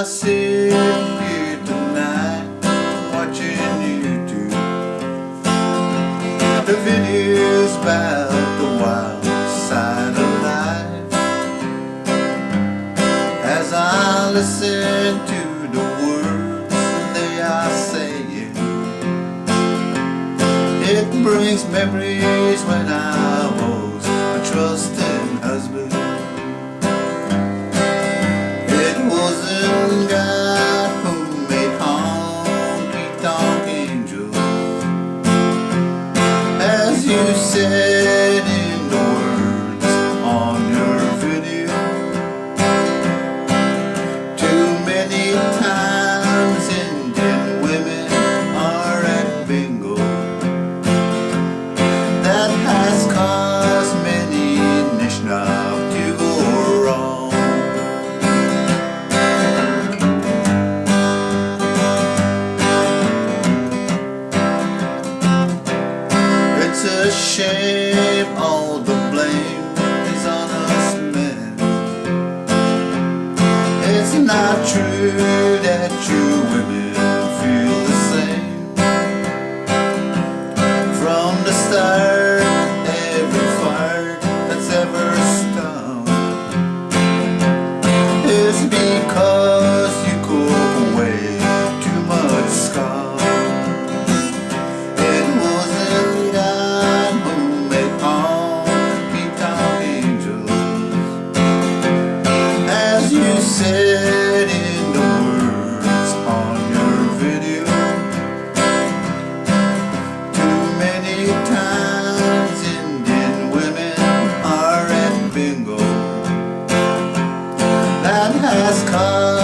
sit here tonight watching YouTube. The video's about the wild side of life. As I listen to the words they are saying, it brings memories when I was a trusting husband. It wasn't God who made honky tonk angels, as you said in the words on your video. Too many times Indian women are at bingo. That has caused many nish to go wrong. It's a shame all the blame is on us men. It's not true that you women feel the same. From the start, every fire that's ever stung is because you cook away too much scum. It wasn't God who made honky tonk angels, as you said in the words on your video. Too many times Indian women are at bingo. That has caused